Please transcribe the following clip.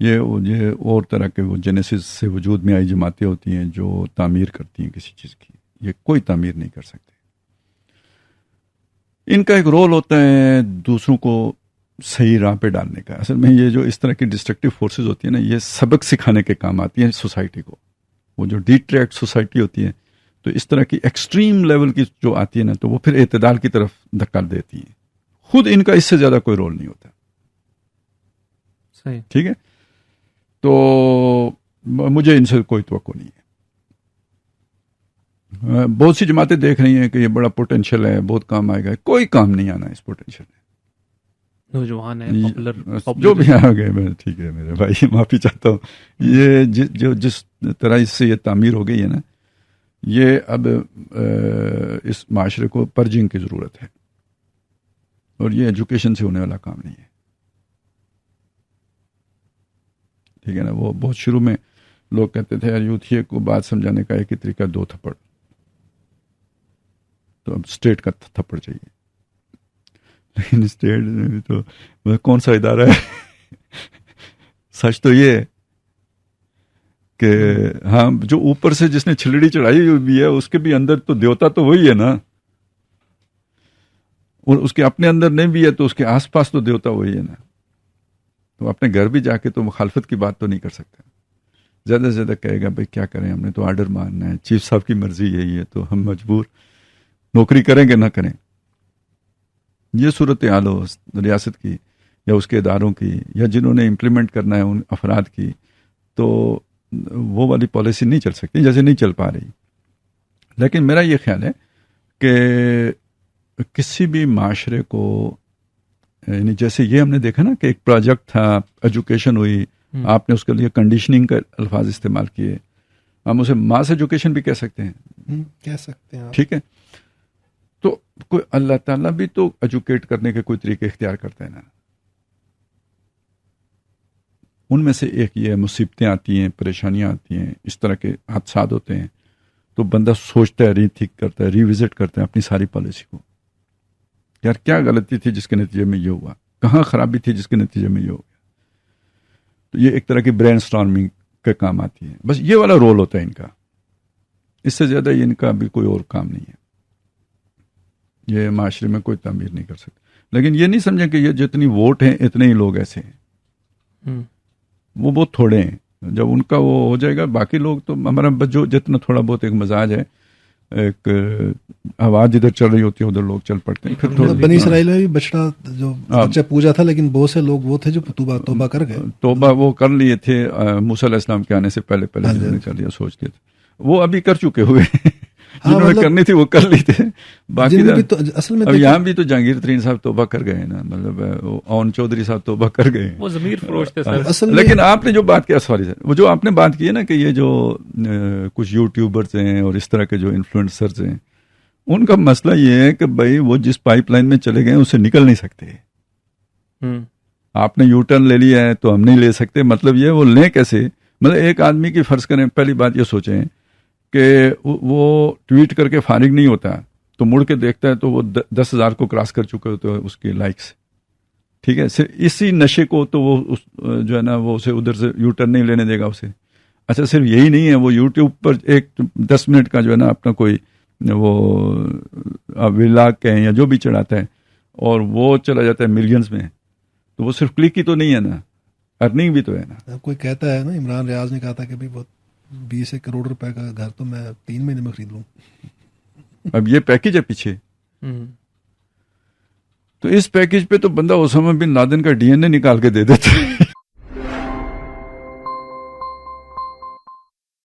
یہ اور طرح کے وہ جینیسس سے وجود میں آئی جماعتیں ہوتی ہیں جو تعمیر کرتی ہیں کسی چیز کی. یہ کوئی تعمیر نہیں کر سکتے. ان کا ایک رول ہوتا ہے دوسروں کو صحیح راہ پہ ڈالنے کا. اصل میں یہ جو اس طرح کی ڈسٹرکٹیو فورسز ہوتی ہیں نا، یہ سبق سکھانے کے کام آتی ہیں سوسائٹی کو. وہ جو ڈیٹریکٹ سوسائٹی ہوتی ہے تو اس طرح کی ایکسٹریم لیول کی جو آتی ہے نا، تو وہ پھر اعتدال کی طرف دھکا دیتی ہیں. خود ان کا اس سے زیادہ کوئی رول نہیں ہوتا. صحیح. ٹھیک ہے. تو مجھے ان سے کوئی توقع نہیں ہے. بہت سی جماعتیں دیکھ رہی ہیں کہ یہ بڑا پوٹینشیل ہے، بہت کام آئے گا. کوئی کام نہیں آنا اس پوٹینشیل میں. نوجوان ہے جو بھی آ گئے. میں ٹھیک ہے میرے بھائی، معافی چاہتا ہوں. یہ جو جس طرح اس سے یہ تعمیر ہو گئی ہے نا، یہ اب اس معاشرے کو پرجنگ کی ضرورت ہے، اور یہ ایجوکیشن سے ہونے والا کام نہیں ہے. ٹھیک ہے نا. وہ بہت شروع میں لوگ کہتے تھے یار یوتھیے کو بات سمجھانے کا ایک ہی طریقہ 2 تھپڑ. تو اب اسٹیٹ کا تھپڑ چاہیے. لیکن اسٹیٹ میں تو کون سا ادارہ ہے؟ سچ تو یہ ہے کہ ہاں، جو اوپر سے جس نے چھلڑی چڑھائی ہوئی ہے اس کے بھی اندر تو دیوتا تو وہی ہے نا، اور اس کے اپنے اندر نہیں بھی ہے تو اس کے آس پاس تو دیوتا وہی ہے نا. تو اپنے گھر بھی جا کے تو مخالفت کی بات تو نہیں کر سکتا. زیادہ سے زیادہ کہے گا بھائی کیا کریں، ہم نے تو آرڈر ماننا ہے، چیف صاحب کی مرضی یہی ہے تو ہم مجبور نوکری کریں گے نہ کریں. یہ صورتحال ہو ریاست کی یا اس کے اداروں کی یا جنہوں نے امپلیمنٹ کرنا ہے ان افراد کی، تو وہ والی پالیسی نہیں چل سکتی جیسے نہیں چل پا رہی. لیکن میرا یہ خیال ہے کہ کسی بھی معاشرے کو، یعنی جیسے یہ ہم نے دیکھا نا کہ ایک پروجیکٹ تھا، ایجوکیشن ہوئی، آپ نے اس کے لیے کنڈیشننگ کا الفاظ استعمال کیے. ہم اسے ماس ایجوکیشن بھی کہہ سکتے ہیں. کہہ سکتے ہیں. ٹھیک ہے. تو کوئی اللہ تعالیٰ بھی تو ایجوکیٹ کرنے کے کوئی طریقے اختیار کرتا ہے نا. ان میں سے ایک یہ مصیبتیں آتی ہیں، پریشانیاں آتی ہیں، اس طرح کے حادثات ہوتے ہیں، تو بندہ سوچتا ہے، ری تھنک کرتا ہے، ری وزٹ کرتا ہے اپنی ساری پالیسی کو. یار کیا غلطی تھی جس کے نتیجے میں یہ ہوا، کہاں خرابی تھی جس کے نتیجے میں یہ ہو گیا. تو یہ ایک طرح کی برین اسٹارمنگ کے کام آتی ہے. بس یہ والا رول ہوتا ہے ان کا. اس سے زیادہ ان کا بھی کوئی اور کام نہیں ہے. یہ معاشرے میں کوئی تعمیر نہیں کر سکتے. لیکن یہ نہیں سمجھیں کہ یہ جتنی ووٹ ہیں اتنے ہی لوگ ایسے ہیں. وہ بہت تھوڑے ہیں. جب ان کا وہ ہو جائے گا، باقی لوگ تو ہمارا جو جتنا تھوڑا بہت ایک مزاج ہے، ایک آواز جدھر چل رہی ہوتی ہے ادھر لوگ چل پڑتے ہیں. پھر بنی اسرائیل میں بھی بچڑا جو بچہ پوجا تھا، لیکن بہت سے لوگ وہ تھے جو توبہ کر گئے. توبہ وہ کر لیے تھے موسیٰ علیہ السلام کے آنے سے پہلے جنہوں نے کر لیا، سوچ کے. وہ ابھی کر چکے ہوئے، جنہوں نے کرنی تھی وہ کر لی تھے. باقی اصل میں اب یہاں بھی تو جہانگیر ترین صاحب توبہ کر گئے نا، مطلب اون چودھری صاحب توبہ کر گئے. وہ ضمیر فروش تھے سر. لیکن آپ نے جو بات کیا، سوری سر، وہ جو آپ نے بات کی ہے نا کہ یہ جو کچھ یوٹیوبرز ہیں اور اس طرح کے جو انفلوئنسرز ہیں، ان کا مسئلہ یہ ہے کہ بھائی وہ جس پائپ لائن میں چلے گئے اسے نکل نہیں سکتے. آپ نے یو ٹرن لے لیا ہے تو ہم نہیں لے سکتے. مطلب یہ وہ لیں کیسے؟ مطلب ایک آدمی کی فرض کریں، پہلی بات یہ سوچیں کہ وہ ٹویٹ کر کے فارغ نہیں ہوتا، تو مڑ کے دیکھتا ہے تو وہ 10,000 کو کراس کر چکے ہوتے ہیں اس کے لائکس. ٹھیک ہے. صرف اسی نشے کو تو وہ جو ہے نا وہ اسے ادھر سے یو ٹرن نہیں لینے دے گا اسے. اچھا صرف یہی نہیں ہے، وہ یوٹیوب پر ایک 10 منٹ کا جو ہے نا اپنا کوئی وہ ولاگ کہیں یا جو بھی چڑھاتا ہے اور وہ چلا جاتا ہے ملینز میں، تو وہ صرف کلک ہی تو نہیں ہے نا، ارننگ بھی تو ہے نا. کوئی کہتا ہے نا، عمران ریاض نے کہا تھا کہ بھائی وہ 20 کروڑ روپے کا گھر تو میں 3 مہینے میں خرید لوں. اب یہ پیکج ہے پیچھے. تو اس پیکج پہ تو بندہ اسامہ بن لادن کا ڈی این اے نکال کے دے دیتا ہے.